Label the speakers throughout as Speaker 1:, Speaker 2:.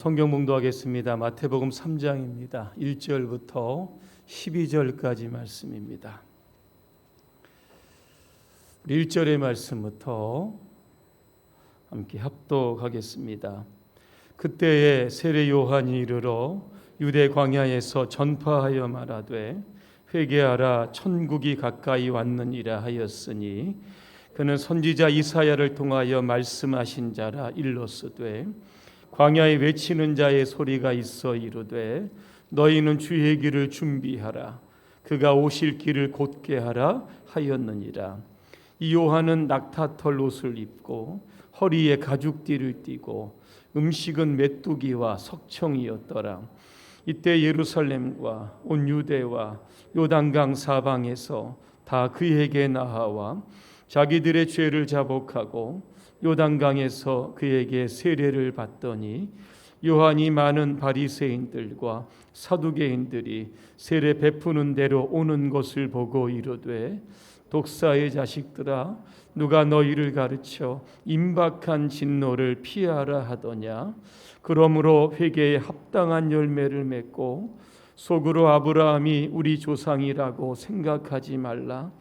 Speaker 1: 성경 봉독하겠습니다. 마태복음 3장입니다. 1절부터 12절까지 말씀입니다. 1절의 말씀부터 함께 합독하겠습니다. 그때에 세례 요한이 이르러 유대 광야에서 전파하여 말하되 회개하라 천국이 가까이 왔느니라 하였으니 그는 선지자 이사야를 통하여 말씀하신 자라 일렀으되 광야에 외치는 자의 소리가 있어 이르되 너희는 주의 길을 준비하라 그가 오실 길을 곧게 하라 하였느니라. 이 요한은 낙타털 옷을 입고 허리에 가죽띠를 띠고 음식은 메뚜기와 석청이었더라. 이때 예루살렘과 온 유대와 요단강 사방에서 다 그에게 나아와 자기들의 죄를 자복하고 요단강에서 그에게 세례를 받더니 요한이 많은 바리새인들과 사두개인들이 세례 베푸는 대로 오는 것을 보고 이르되 독사의 자식들아 누가 너희를 가르쳐 임박한 진노를 피하라 하더냐. 그러므로 회개에 합당한 열매를 맺고 속으로 아브라함이 우리 조상이라고 생각하지 말라.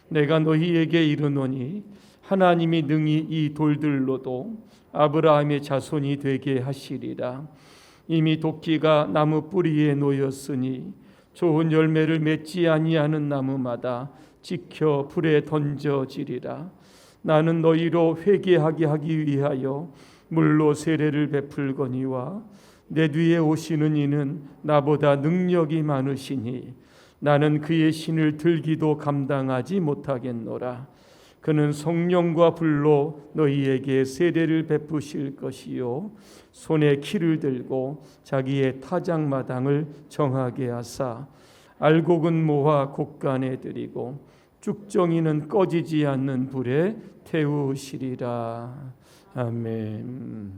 Speaker 1: 내가 너희에게 이르노니 하나님이 능히 이 돌들로도 아브라함의 자손이 되게 하시리라. 이미 도끼가 나무 뿌리에 놓였으니 좋은 열매를 맺지 아니하는 나무마다 찍혀 불에 던져지리라. 나는 너희로 회개하게 하기 위하여 물로 세례를 베풀거니와 내 뒤에 오시는 이는 나보다 능력이 많으시니 나는 그의 신을 들기도 감당하지 못하겠노라. 그는 성령과 불로 너희에게 세례를 베푸실 것이요 손에 키를 들고 자기의 타작마당을 정하게 하사 알곡은 모아 곡간에 들이고 쭉정이는 꺼지지 않는 불에 태우시리라. 아멘.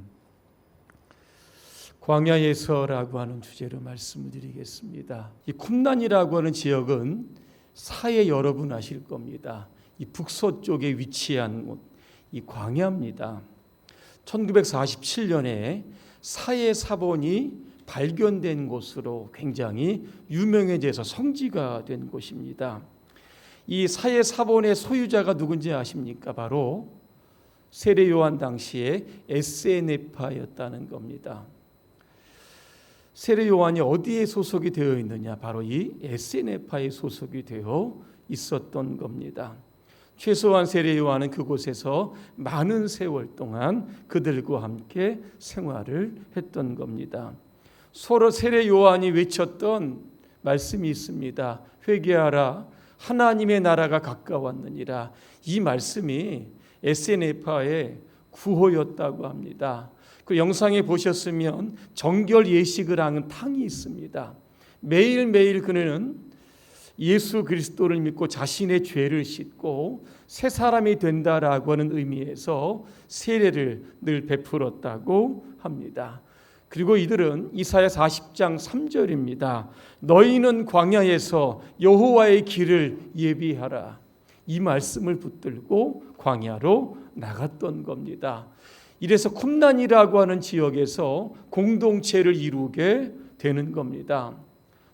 Speaker 1: 광야에서라고 하는 주제로 말씀을 드리겠습니다. 이 쿰란이라고 하는 지역은 사해 여러분 아실 겁니다. 이 북서쪽에 위치한 곳, 이 광야입니다. 1947년에 사해 사본이 발견된 곳으로 굉장히 유명해져서 성지가 된 곳입니다. 이 사해 사본의 소유자가 누군지 아십니까? 바로 세례 요한 당시에 에세네파였다는 겁니다. 세례 요한이 어디에 소속이 되어 있느냐? 바로 이 에세네파에 소속이 되어 있었던 겁니다. 최소한 세례 요한은 그곳에서 많은 세월 동안 그들과 함께 생활을 했던 겁니다. 서로 세례 요한이 외쳤던 말씀이 있습니다. 회개하라 하나님의 나라가 가까웠느니라. 이 말씀이 에세네파의 구호였다고 합니다. 그 영상에 보셨으면 정결 예식을 하는 탕이 있습니다. 매일매일 그는 예수 그리스도를 믿고 자신의 죄를 씻고 새 사람이 된다라고 하는 의미에서 세례를 늘 베풀었다고 합니다. 그리고 이들은 이사야 40장 3절입니다. 너희는 광야에서 여호와의 길을 예비하라. 이 말씀을 붙들고 광야로 나갔던 겁니다. 이래서 쿰란이라고 하는 지역에서 공동체를 이루게 되는 겁니다.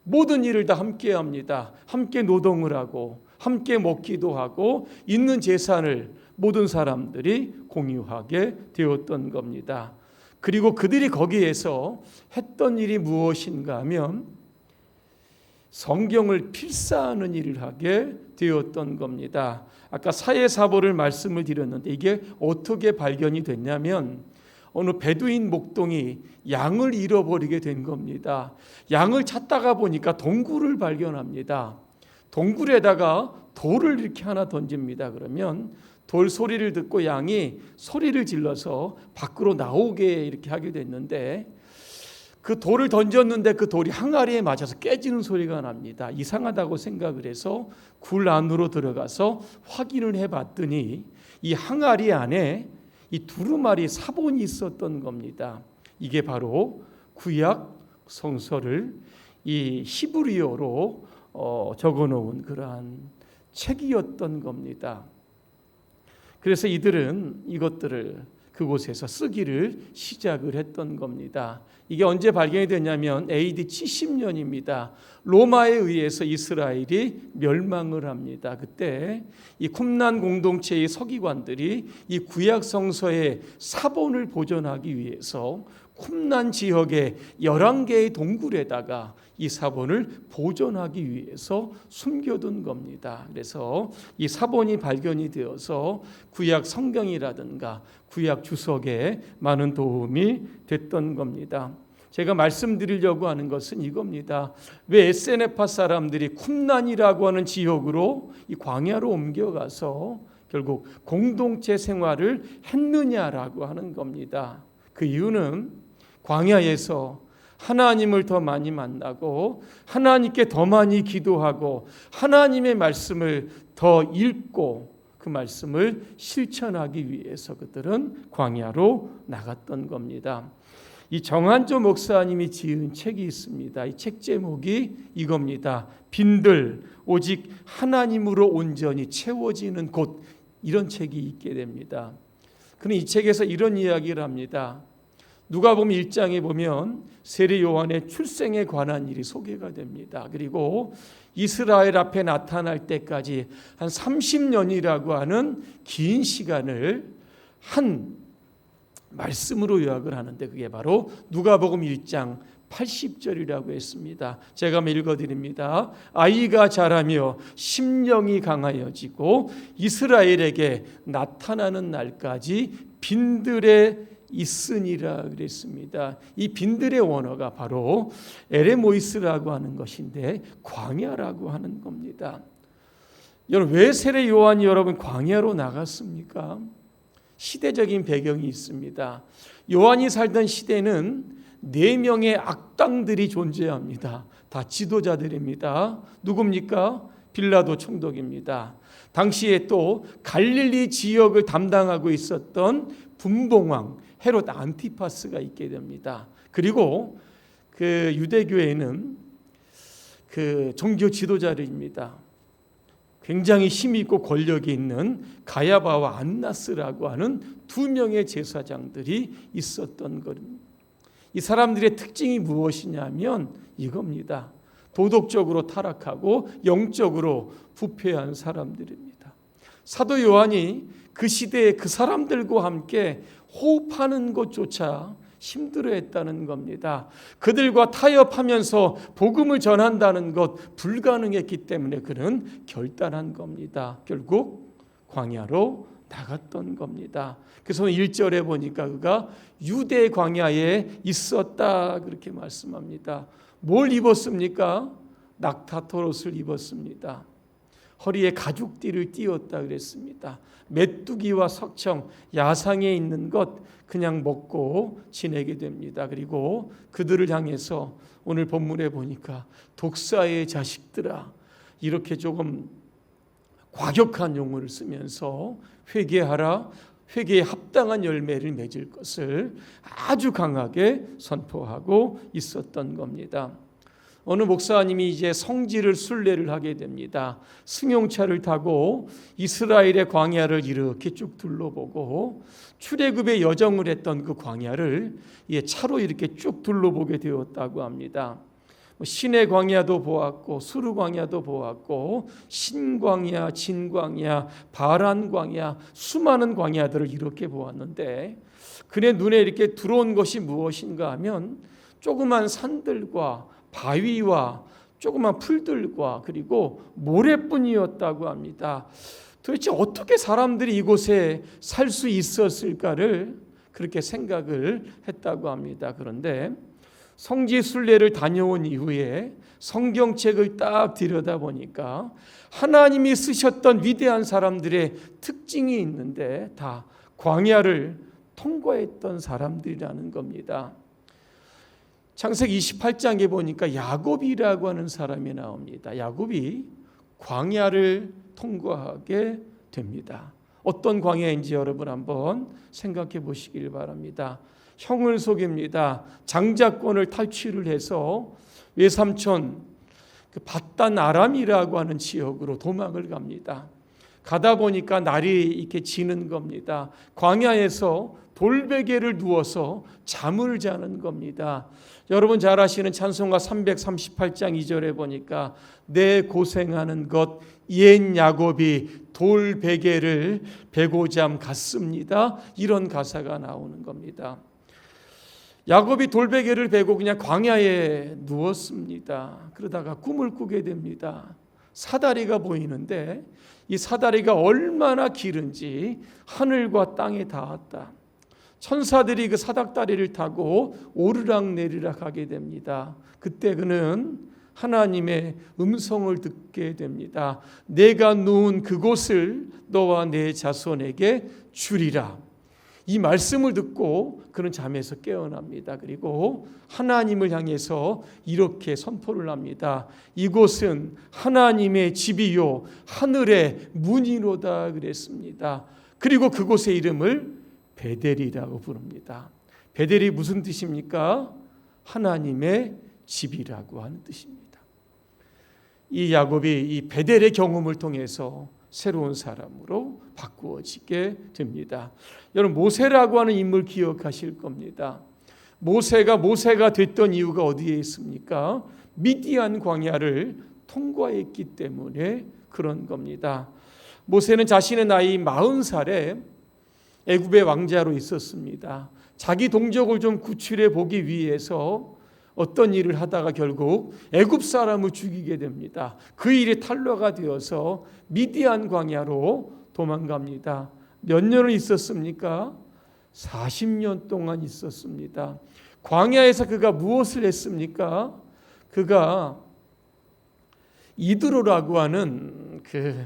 Speaker 1: 모든 일을 다 함께 합니다. 함께 노동을 하고 함께 먹기도 하고 있는 재산을 모든 사람들이 공유하게 되었던 겁니다. 그리고 그들이 거기에서 했던 일이 무엇인가 하면 성경을 필사하는 일을 하게 되었던 겁니다. 아까 사해사보를 말씀을 드렸는데 이게 어떻게 발견이 됐냐면 어느 베두인 목동이 양을 잃어버리게 된 겁니다. 양을 찾다가 보니까 동굴을 발견합니다. 동굴에다가 돌을 이렇게 하나 던집니다. 그러면 돌 소리를 듣고 양이 소리를 질러서 밖으로 나오게 이렇게 하게 됐는데 그 돌을 던졌는데 그 돌이 항아리에 맞아서 깨지는 소리가 납니다. 이상하다고 생각을 해서 굴 안으로 들어가서 확인을 해봤더니 이 항아리 안에 이 두루마리 사본이 있었던 겁니다. 이게 바로 구약 성서를 이 히브리어로 적어놓은 그러한 책이었던 겁니다. 그래서 이들은 이것들을 그곳에서 쓰기를 시작을 했던 겁니다. 이게 언제 발견이 됐냐면 AD 70년입니다. 로마에 의해서 이스라엘이 멸망을 합니다. 그때 이 쿰란 공동체의 서기관들이 이 구약 성서의 사본을 보존하기 위해서 쿰란 지역의 11개의 동굴에다가 이 사본을 보존하기 위해서 숨겨둔 겁니다. 그래서 이 사본이 발견이 되어서 구약 성경이라든가 구약 주석에 많은 도움이 됐던 겁니다. 제가 말씀드리려고 하는 것은 이겁니다. 왜 에세네파 사람들이 쿰란이라고 하는 지역으로 이 광야로 옮겨가서 결국 공동체 생활을 했느냐라고 하는 겁니다. 그 이유는 광야에서 하나님을 더 많이 만나고 하나님께 더 많이 기도하고 하나님의 말씀을 더 읽고 그 말씀을 실천하기 위해서 그들은 광야로 나갔던 겁니다. 이 정한조 목사님이 지은 책이 있습니다. 이 책 제목이 이겁니다. 빈들 오직 하나님으로 온전히 채워지는 곳, 이런 책이 있게 됩니다. 그는 이 책에서 이런 이야기를 합니다. 누가복음 1장에 보면 세례 요한의 출생에 관한 일이 소개가 됩니다. 그리고 이스라엘 앞에 나타날 때까지 한 30년이라고 하는 긴 시간을 한 말씀으로 요약을 하는데 그게 바로 누가복음 1장 80절이라고 했습니다. 제가 한번 읽어드립니다. 아이가 자라며 심령이 강하여지고 이스라엘에게 나타나는 날까지 빈들에 있으니라 그랬습니다. 이 빈들의 원어가 바로 에레모이스라고 하는 것인데 광야라고 하는 겁니다. 여러분, 왜 세례 요한이 여러분 광야로 나갔습니까? 시대적인 배경이 있습니다. 요한이 살던 시대는 4명의 악당들이 존재합니다. 다 지도자들입니다. 누굽니까? 빌라도 총독입니다. 당시에 또 갈릴리 지역을 담당하고 있었던 분봉왕 헤롯 안티파스가 있게 됩니다. 그리고 그 유대교회는 그 종교 지도자들입니다. 굉장히 힘이 있고 권력이 있는 가야바와 안나스라고 하는 2명의 제사장들이 있었던 것입니다. 이 사람들의 특징이 무엇이냐면 이겁니다. 도덕적으로 타락하고 영적으로 부패한 사람들입니다. 사도 요한이 그 시대에 그 사람들과 함께 호흡하는 것조차 힘들어했다는 겁니다. 그들과 타협하면서 복음을 전한다는 것 불가능했기 때문에 그는 결단한 겁니다. 결국 광야로 나갔던 겁니다. 그래서 1절에 보니까 그가 유대 광야에 있었다 그렇게 말씀합니다. 뭘 입었습니까? 낙타토롯을 입었습니다. 허리에 가죽띠를 띄웠다 그랬습니다. 메뚜기와 석청, 야상에 있는 것 그냥 먹고 지내게 됩니다. 그리고 그들을 향해서 오늘 본문에 보니까 독사의 자식들아, 이렇게 조금 과격한 용어를 쓰면서 회개하라, 회개에 합당한 열매를 맺을 것을 아주 강하게 선포하고 있었던 겁니다. 어느 목사님이 이제 성지를 순례를 하게 됩니다. 승용차를 타고 이스라엘의 광야를 이렇게 쭉 둘러보고 출애굽의 여정을 했던 그 광야를 차로 이렇게 쭉 둘러보게 되었다고 합니다. 신의 광야도 보았고 수르 광야도 보았고 신광야, 진광야, 바란 광야, 수많은 광야들을 이렇게 보았는데 그의 눈에 이렇게 들어온 것이 무엇인가 하면 조그만 산들과 바위와 조그만 풀들과 그리고 모래뿐이었다고 합니다. 도대체 어떻게 사람들이 이곳에 살 수 있었을까를 그렇게 생각을 했다고 합니다. 그런데 성지 순례를 다녀온 이후에 성경책을 딱 들여다보니까 하나님이 쓰셨던 위대한 사람들의 특징이 있는데 다 광야를 통과했던 사람들이라는 겁니다. 창세기 28장에 보니까 야곱이라고 하는 사람이 나옵니다. 야곱이 광야를 통과하게 됩니다. 어떤 광야인지 여러분 한번 생각해 보시길 바랍니다. 형을 속입니다. 장자권을 탈취를 해서 외삼촌 그 밧단 아람이라고 하는 지역으로 도망을 갑니다. 가다 보니까 날이 이렇게 지는 겁니다. 광야에서 돌베개를 누워서 잠을 자는 겁니다. 여러분 잘 아시는 찬송가 338장 2절에 보니까 내 고생하는 것 옛 야곱이 돌베개를 베고잠 갔습니다. 이런 가사가 나오는 겁니다. 야곱이 돌베개를 베고 그냥 광야에 누웠습니다. 그러다가 꿈을 꾸게 됩니다. 사다리가 보이는데 이 사다리가 얼마나 길은지 하늘과 땅에 닿았다. 천사들이 그 사닥다리를 타고 오르락내리락 하게 됩니다. 그때 그는 하나님의 음성을 듣게 됩니다. 내가 누운 그곳을 너와 내 자손에게 주리라. 이 말씀을 듣고 그는 잠에서 깨어납니다. 그리고 하나님을 향해서 이렇게 선포를 합니다. 이곳은 하나님의 집이요 하늘의 문이로다 그랬습니다. 그리고 그곳의 이름을 베델이라고 부릅니다. 베델이 무슨 뜻입니까? 하나님의 집이라고 하는 뜻입니다. 이 야곱이 이 베델의 경험을 통해서 새로운 사람으로 바꾸어지게 됩니다. 여러분 모세라고 하는 인물 기억하실 겁니다. 모세가 됐던 이유가 어디에 있습니까? 미디안 광야를 통과했기 때문에 그런 겁니다. 모세는 자신의 나이 40살에 애굽의 왕자로 있었습니다. 자기 동족을 좀 구출해 보기 위해서 어떤 일을 하다가 결국 애굽 사람을 죽이게 됩니다. 그 일이 탄로가 되어서 미디안 광야로 도망갑니다. 몇 년을 있었습니까? 40년 동안 있었습니다. 광야에서 그가 무엇을 했습니까? 그가 이드로라고 하는 그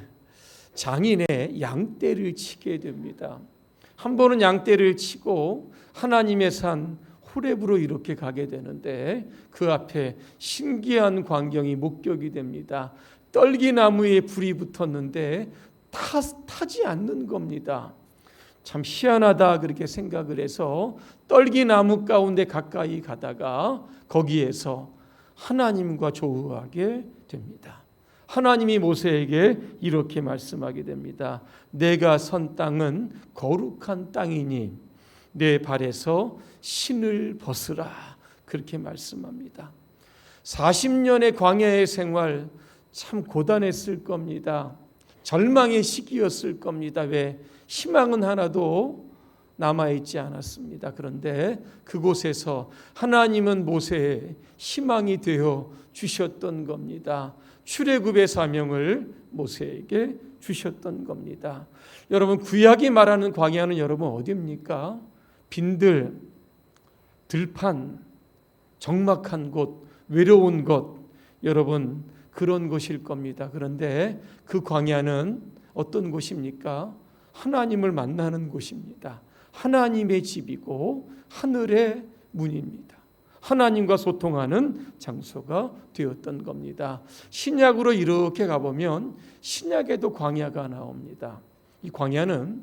Speaker 1: 장인의 양떼를 치게 됩니다. 한 번은 양떼를 치고 하나님의 산 호렙으로 이렇게 가게 되는데 그 앞에 신기한 광경이 목격이 됩니다. 떨기나무에 불이 붙었는데 타지 않는 겁니다. 참 희한하다 그렇게 생각을 해서 떨기나무 가운데 가까이 가다가 거기에서 하나님과 조우하게 됩니다. 하나님이 모세에게 이렇게 말씀하게 됩니다. 내가 선 땅은 거룩한 땅이니 내 발에서 신을 벗으라 그렇게 말씀합니다. 40년의 광야의 생활 참 고단했을 겁니다. 절망의 시기였을 겁니다. 왜? 희망은 하나도 남아있지 않았습니다. 그런데 그곳에서 하나님은 모세의 희망이 되어 주셨던 겁니다. 출애굽의 사명을 모세에게 주셨던 겁니다. 여러분 구약이 말하는 광야는 여러분 어디입니까? 빈들, 들판, 적막한 곳, 외로운 곳, 여러분 그런 곳일 겁니다. 그런데 그 광야는 어떤 곳입니까? 하나님을 만나는 곳입니다. 하나님의 집이고 하늘의 문입니다. 하나님과 소통하는 장소가 되었던 겁니다. 신약으로 이렇게 가보면 신약에도 광야가 나옵니다. 이 광야는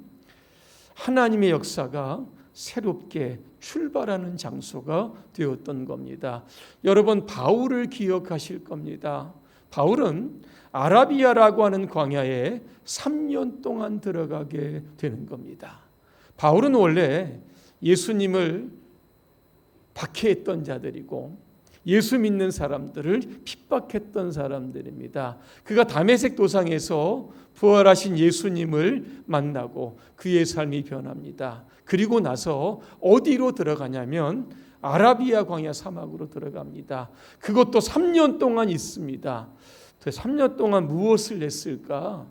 Speaker 1: 하나님의 역사가 새롭게 출발하는 장소가 되었던 겁니다. 여러분 바울을 기억하실 겁니다. 바울은 아라비아라고 하는 광야에 3년 동안 들어가게 되는 겁니다. 바울은 원래 예수님을 박해했던 자들이고 예수 믿는 사람들을 핍박했던 사람들입니다. 그가 다메섹 도상에서 부활하신 예수님을 만나고 그의 삶이 변합니다. 그리고 나서 어디로 들어가냐면 아라비아 광야 사막으로 들어갑니다. 그것도 3년 동안 있습니다. 3년 동안 무엇을 했을까?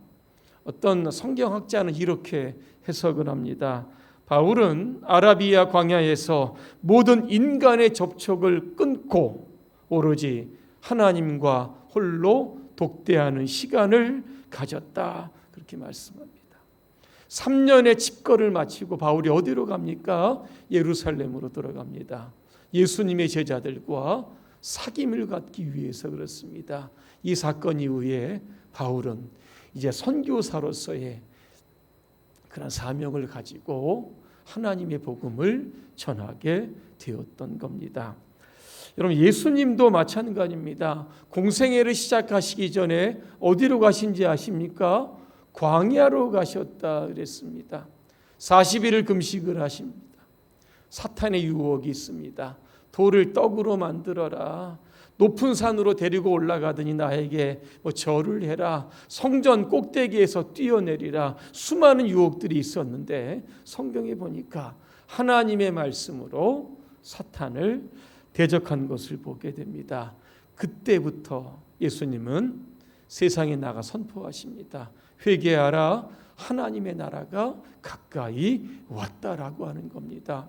Speaker 1: 어떤 성경학자는 이렇게 해석을 합니다. 바울은 아라비아 광야에서 모든 인간의 접촉을 끊고 오로지 하나님과 홀로 독대하는 시간을 가졌다. 그렇게 말씀합니다. 3년의 집거를 마치고 바울이 어디로 갑니까? 예루살렘으로 들어갑니다. 예수님의 제자들과 사귐을 갖기 위해서 그렇습니다. 이 사건 이후에 바울은 이제 선교사로서의 그런 사명을 가지고 하나님의 복음을 전하게 되었던 겁니다. 여러분 예수님도 마찬가지입니다. 공생애를 시작하시기 전에 어디로 가신지 아십니까? 광야로 가셨다 그랬습니다. 40일을 금식을 하십니다. 사탄의 유혹이 있습니다. 돌을 떡으로 만들어라. 높은 산으로 데리고 올라가더니 나에게 절을 해라. 성전 꼭대기에서 뛰어내리라. 수많은 유혹들이 있었는데 성경에 보니까 하나님의 말씀으로 사탄을 대적한 것을 보게 됩니다. 그때부터 예수님은 세상에 나가 선포하십니다. 회개하라. 하나님의 나라가 가까이 왔다라고 하는 겁니다.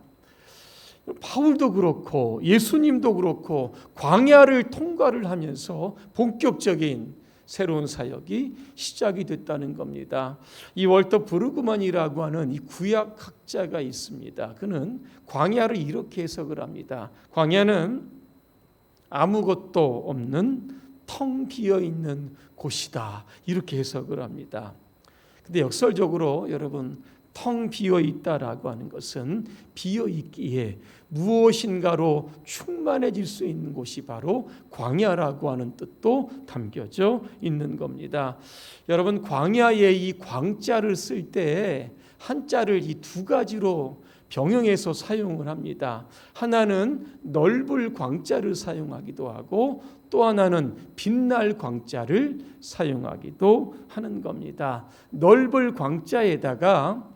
Speaker 1: 바울도 그렇고 예수님도 그렇고 광야를 통과를 하면서 본격적인 새로운 사역이 시작이 됐다는 겁니다. 이 월터 브루그만이라고 하는 이 구약학자가 있습니다. 그는 광야를 이렇게 해석을 합니다. 광야는 아무것도 없는 텅 비어 있는 곳이다. 이렇게 해석을 합니다. 근데 역설적으로 여러분, 텅 비어 있다라고 하는 것은 비어 있기에 무엇인가로 충만해질 수 있는 곳이 바로 광야라고 하는 뜻도 담겨져 있는 겁니다. 여러분, 광야에 이 광자를 쓸 때 한자를 이 두 가지로 병행해서 사용을 합니다. 하나는 넓을 광자를 사용하기도 하고 또 하나는 빛날 광자를 사용하기도 하는 겁니다. 넓을 광자에다가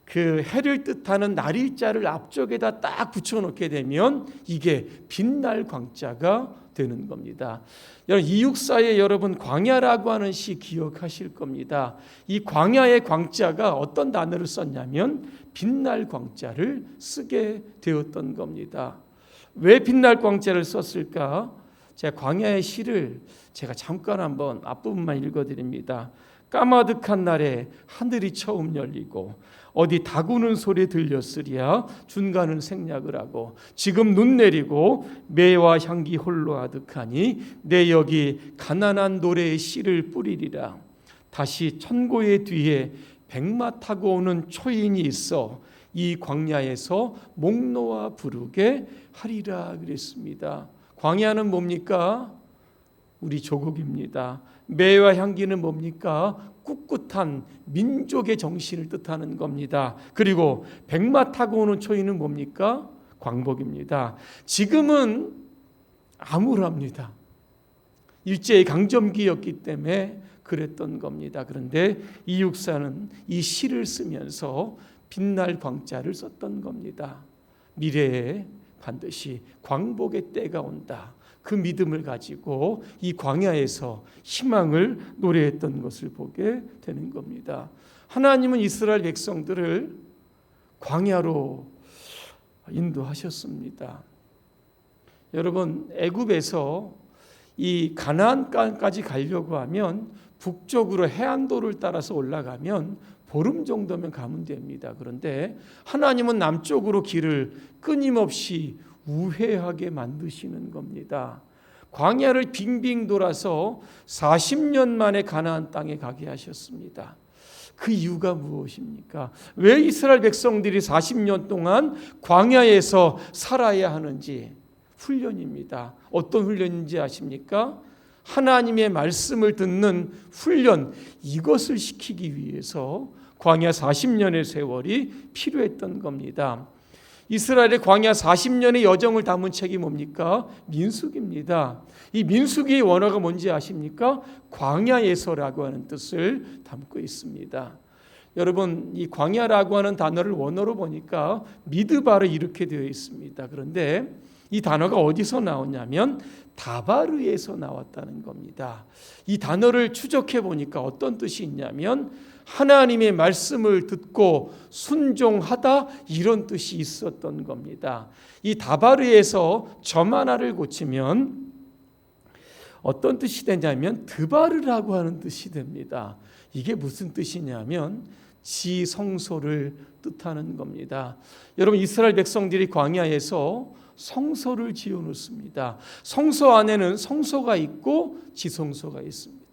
Speaker 1: 그 해를 뜻하는 날일자를 앞쪽에다 딱 붙여놓게 되면 이게 빛날 광자가 되는 겁니다. 여러분, 이육사에 여러분 광야라고 하는 시 기억하실 겁니다. 이 광야의 광자가 어떤 단어를 썼냐면 빛날 광자를 쓰게 되었던 겁니다. 왜 빛날 광자를 썼을까? 제가 광야의 시를 제가 잠깐 한번 앞부분만 읽어드립니다. 까마득한 날에 하늘이 처음 열리고 어디 다구는 소리 들렸으랴 준가는 생략을 하고 지금 눈 내리고 매와 향기 홀로 아득하니 내 여기 가난한 노래의 씨를 뿌리리라. 다시 천고의 뒤에 백마 타고 오는 초인이 있어 이 광야에서 목 놓아 부르게 하리라 그랬습니다. 광야는 뭡니까? 우리 조국입니다. 매와 향기는 뭡니까? 꿋꿋한 민족의 정신을 뜻하는 겁니다. 그리고 백마 타고 오는 초인은 뭡니까? 광복입니다. 지금은 암울합니다. 일제의 강점기였기 때문에 그랬던 겁니다. 그런데 이육사는 이 시를 쓰면서 빛날 광자를 썼던 겁니다. 미래에 반드시 광복의 때가 온다. 그 믿음을 가지고 이 광야에서 희망을 노래했던 것을 보게 되는 겁니다. 하나님은 이스라엘 백성들을 광야로 인도하셨습니다. 여러분, 애굽에서 이 가나안 땅까지 가려고 하면 북쪽으로 해안도를 따라서 올라가면 보름 정도면 가면 됩니다. 그런데 하나님은 남쪽으로 길을 끊임없이 우회하게 만드시는 겁니다. 광야를 빙빙 돌아서 40년 만에 가나안 땅에 가게 하셨습니다. 그 이유가 무엇입니까? 왜 이스라엘 백성들이 40년 동안 광야에서 살아야 하는지 훈련입니다. 어떤 훈련인지 아십니까? 하나님의 말씀을 듣는 훈련, 이것을 시키기 위해서 광야 40년의 세월이 필요했던 겁니다. 이스라엘의 광야 40년의 여정을 담은 책이 뭡니까? 민수기입니다. 이 민수기의 원어가 뭔지 아십니까? 광야에서라고 하는 뜻을 담고 있습니다. 여러분, 이 광야라고 하는 단어를 원어로 보니까 미드바르 이렇게 되어 있습니다. 그런데 이 단어가 어디서 나오냐면 다바르에서 나왔다는 겁니다. 이 단어를 추적해 보니까 어떤 뜻이 있냐면 하나님의 말씀을 듣고 순종하다, 이런 뜻이 있었던 겁니다. 이 다바르에서 점 하나를 고치면 어떤 뜻이 되냐면 드바르라고 하는 뜻이 됩니다. 이게 무슨 뜻이냐면 지성소를 뜻하는 겁니다. 여러분, 이스라엘 백성들이 광야에서 성소를 지어 놓습니다. 성소 안에는 성소가 있고 지성소가 있습니다.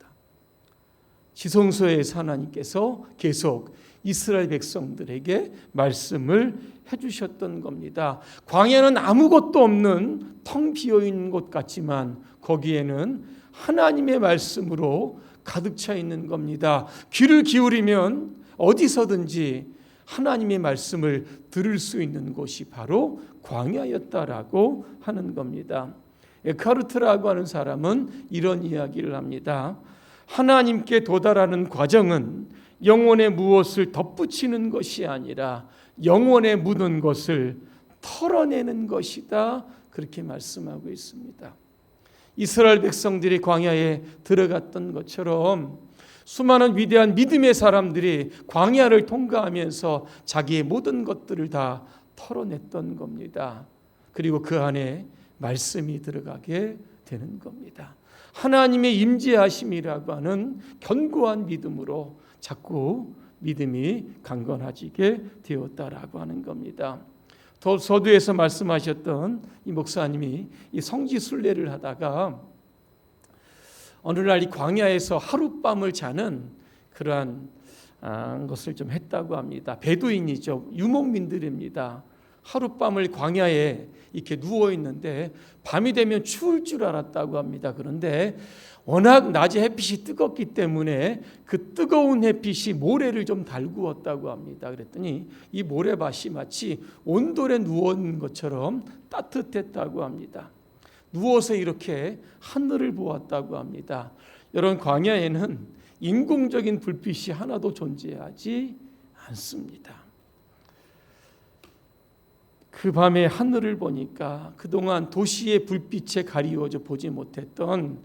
Speaker 1: 지성소에서 하나님께서 계속 이스라엘 백성들에게 말씀을 해주셨던 겁니다. 광야는 아무것도 없는 텅 비어있는 곳 같지만 거기에는 하나님의 말씀으로 가득 차 있는 겁니다. 귀를 기울이면 어디서든지 하나님의 말씀을 들을 수 있는 곳이 바로 광야였다라고 하는 겁니다. 에카르트라고 하는 사람은 이런 이야기를 합니다. 하나님께 도달하는 과정은 영혼에 무엇을 덧붙이는 것이 아니라 영혼에 묻은 것을 털어내는 것이다, 그렇게 말씀하고 있습니다. 이스라엘 백성들이 광야에 들어갔던 것처럼 수많은 위대한 믿음의 사람들이 광야를 통과하면서 자기의 모든 것들을 다 털어냈던 겁니다. 그리고 그 안에 말씀이 들어가게 되는 겁니다. 하나님의 임재하심이라고 하는 견고한 믿음으로 자꾸 믿음이 강건해지게 되었다라고 하는 겁니다. 서두에서 말씀하셨던 이 목사님이 이 성지순례를 하다가 어느 날 이 광야에서 하룻밤을 자는 그러한 것을 좀 했다고 합니다. 베두인이죠. 유목민들입니다. 하룻밤을 광야에 이렇게 누워 있는데 밤이 되면 추울 줄 알았다고 합니다. 그런데 워낙 낮에 햇빛이 뜨겁기 때문에 그 뜨거운 햇빛이 모래를 좀 달구었다고 합니다. 그랬더니 이 모래밭이 마치 온돌에 누운 것처럼 따뜻했다고 합니다. 누워서 이렇게 하늘을 보았다고 합니다. 여러분, 광야에는 인공적인 불빛이 하나도 존재하지 않습니다. 그 밤에 하늘을 보니까 그동안 도시의 불빛에 가리워져 보지 못했던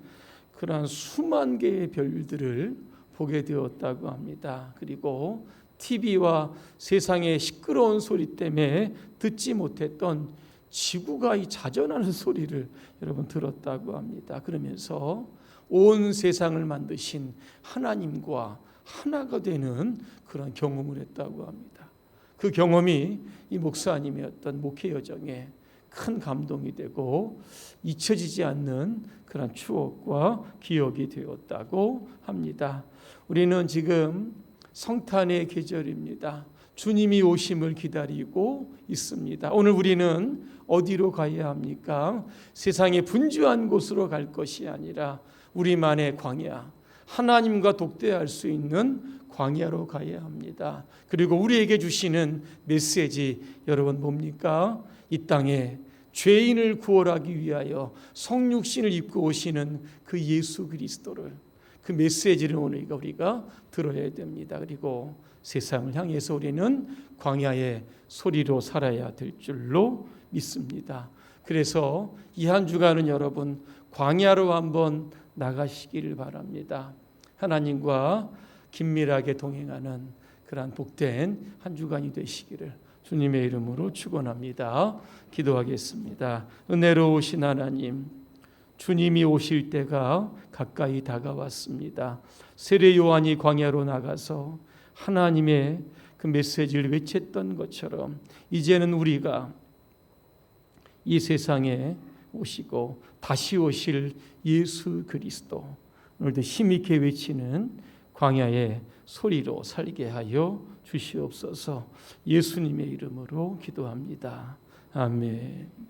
Speaker 1: 그러한 수만 개의 별들을 보게 되었다고 합니다. 그리고 TV와 세상의 시끄러운 소리 때문에 듣지 못했던 지구가 이 자전하는 소리를 여러분 들었다고 합니다. 그러면서 온 세상을 만드신 하나님과 하나가 되는 그런 경험을 했다고 합니다. 그 경험이 이 목사님의 어떤 목회 여정에 큰 감동이 되고 잊혀지지 않는 그런 추억과 기억이 되었다고 합니다. 우리는 지금 성탄의 계절입니다. 주님이 오심을 기다리고 있습니다. 오늘 우리는 어디로 가야 합니까? 세상의 분주한 곳으로 갈 것이 아니라 우리만의 광야, 하나님과 독대할 수 있는 광야로 가야 합니다. 그리고 우리에게 주시는 메시지 여러분 뭡니까? 이 땅에 죄인을 구원하기 위하여 성육신을 입고 오시는 그 예수 그리스도를, 그 메시지를 오늘 우리가 들어야 됩니다. 그리고 세상을 향해서 우리는 광야의 소리로 살아야 될 줄로 믿습니다. 그래서 이 한 주간은 여러분 광야로 한번 나가시기를 바랍니다. 하나님과 긴밀하게 동행하는 그러한 복된 한 주간이 되시기를 주님의 이름으로 축원합니다. 기도하겠습니다. 은혜로우신 하나님, 주님이 오실 때가 가까이 다가왔습니다. 세례 요한이 광야로 나가서 하나님의 그 메시지를 외쳤던 것처럼 이제는 우리가 이 세상에 오시고 다시 오실 예수 그리스도, 오늘도 힘있게 외치는 광야의 소리로 살게 하여 주시옵소서. 예수님의 이름으로 기도합니다. 아멘.